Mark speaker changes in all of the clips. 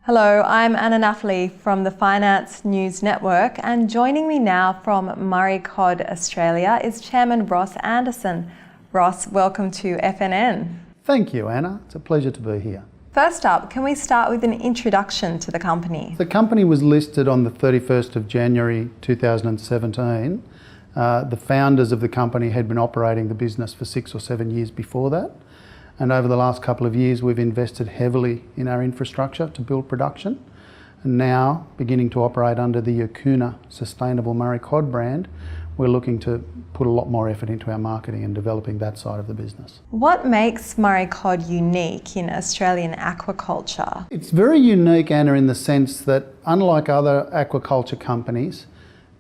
Speaker 1: Hello, I'm Anna Napoli from the Finance News Network, and joining me now from Murray Cod Australia is Chairman Ross Anderson. Ross, welcome to FNN.
Speaker 2: Thank you, Anna. It's a pleasure to be here.
Speaker 1: First up, can we start with an introduction to the company?
Speaker 2: The company was listed on the 31st of January 2017. The founders of the company had been operating the business for 6 or 7 years before that. And over the last couple of years, we've invested heavily in our infrastructure to build production. And now, beginning to operate under the Aquna Sustainable Murray Cod brand, we're looking to put a lot more effort into our marketing and developing that side of the business.
Speaker 1: What makes Murray Cod unique in Australian aquaculture?
Speaker 2: It's very unique, Anna, in the sense that unlike other aquaculture companies,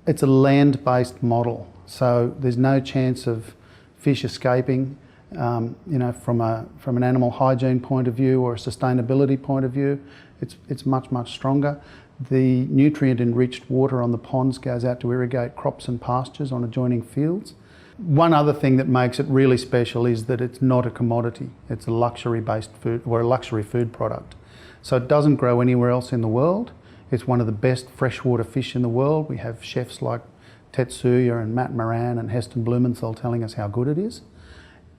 Speaker 2: it's a land-based model. So there's no chance of fish escaping. From an animal hygiene point of view or a sustainability point of view, it's much stronger. The nutrient-enriched water on the ponds goes out to irrigate crops and pastures on adjoining fields. One other thing that makes it really special is that it's not a commodity. It's a luxury-based food, or a luxury food product. So it doesn't grow anywhere else in the world. It's one of the best freshwater fish in the world. We have chefs like Tetsuya and Matt Moran and Heston Blumenthal telling us how good it is.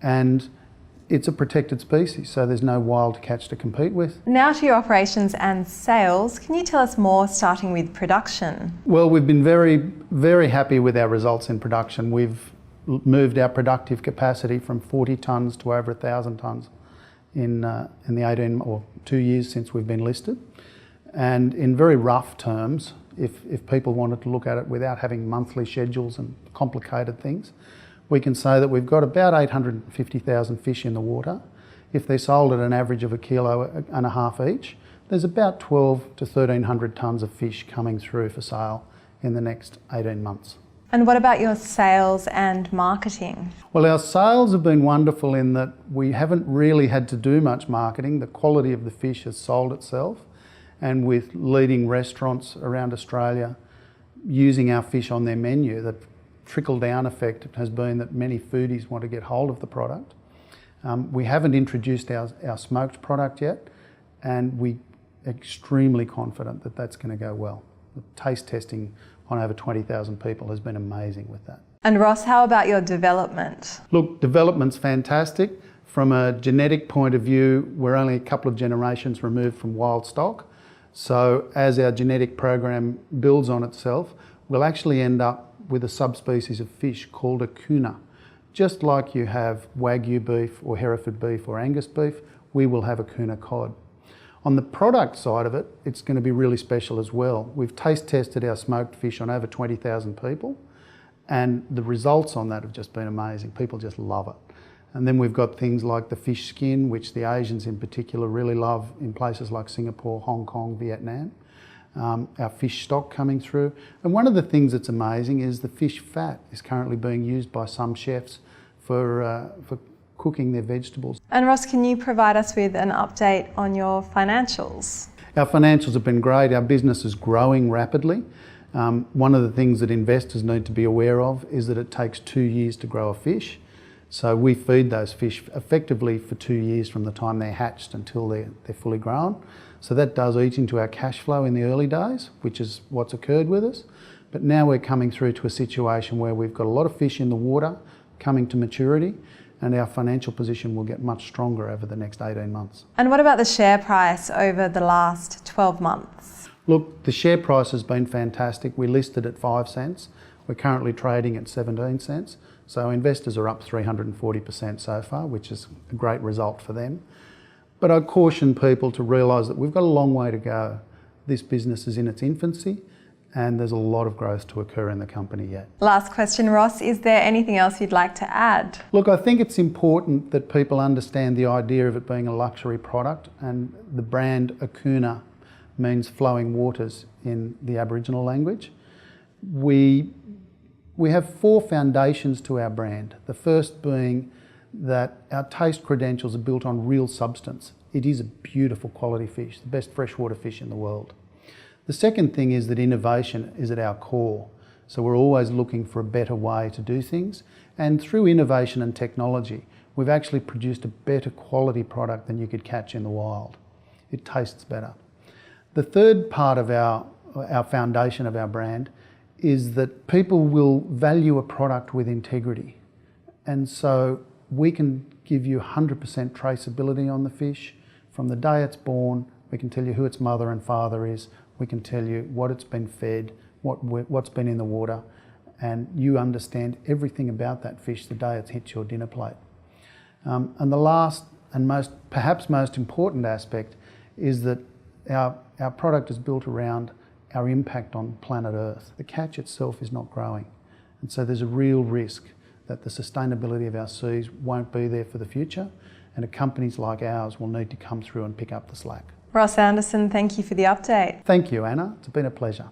Speaker 2: And it's a protected species, so there's no wild catch to compete with.
Speaker 1: Now to your operations and sales. Can you tell us more, starting with production?
Speaker 2: Well, we've been very happy with our results in production. We've moved our productive capacity from 40 tonnes to over 1,000 tonnes in the 18 or 2 years since we've been listed. And in very rough terms, if people wanted to look at it without having monthly schedules and complicated things, we can say that we've got about 850,000 fish in the water. If they're sold at an average of 1.5 kilos each, there's about 1,200 to 1,300 tonnes of fish coming through for sale in the next 18 months.
Speaker 1: And what about your sales and marketing?
Speaker 2: Well, our sales have been wonderful in that we haven't really had to do much marketing. The quality of the fish has sold itself, and with leading restaurants around Australia using our fish on their menu, the trickle-down effect has been that many foodies want to get hold of the product. We haven't introduced our smoked product yet, and we're extremely confident that that's going to go well. The taste testing on over 20,000 people has been amazing with that.
Speaker 1: And Ross, how about your development?
Speaker 2: Look, development's fantastic. From a genetic point of view, we're only a couple of generations removed from wild stock. So as our genetic program builds on itself, we'll actually end up with a subspecies of fish called Aquna. Just like you have Wagyu beef or Hereford beef or Angus beef, we will have Aquna cod. On the product side of it, it's going to be really special as well. We've taste tested our smoked fish on over 20,000 people, and the results on that have just been amazing. People just love it. And then we've got things like the fish skin, which the Asians in particular really love in places like Singapore, Hong Kong, Vietnam. Our fish stock coming through. And one of the things that's amazing is the fish fat is currently being used by some chefs for cooking their vegetables.
Speaker 1: And Ross, can you provide us with an update on your financials?
Speaker 2: Our financials have been great. Our business is growing rapidly. One of the things that investors need to be aware of is that it takes 2 years to grow a fish. So we feed those fish effectively for 2 years from the time they're hatched until they're fully grown. So that does eat into our cash flow in the early days, which is what's occurred with us. But now we're coming through to a situation where we've got a lot of fish in the water coming to maturity, and our financial position will get much stronger over the next 18 months.
Speaker 1: And what about the share price over the last 12 months?
Speaker 2: Look, the share price has been fantastic. We listed at 5 cents. We're currently trading at 17 cents. So investors are up 340% so far, which is a great result for them. But I caution people to realise that we've got a long way to go. This business is in its infancy, and there's a lot of growth to occur in the company yet.
Speaker 1: Last question, Ross. Is there anything else you'd like to add?
Speaker 2: Look, I think it's important that people understand the idea of it being a luxury product, and the brand Aquna means flowing waters in the Aboriginal language. We have 4 foundations to our brand. The first being that our taste credentials are built on real substance. It is a beautiful quality fish, the best freshwater fish in the world. The second thing is that innovation is at our core. So we're always looking for a better way to do things. And through innovation and technology, we've actually produced a better quality product than you could catch in the wild. It tastes better. The third part of our foundation of our brand is that people will value a product with integrity. And so we can give you 100% traceability on the fish. From the day it's born, we can tell you who its mother and father is. We can tell you what it's been fed, what's been in the water, and you understand everything about that fish the day it hits your dinner plate. And the last and perhaps most important aspect is that our product is built around our impact on planet Earth. The catch itself is not growing, and so there's a real risk that the sustainability of our seas won't be there for the future, and companies like ours will need to come through and pick up the slack.
Speaker 1: Ross Anderson, thank you for the update.
Speaker 2: Thank you, Anna. It's been a pleasure.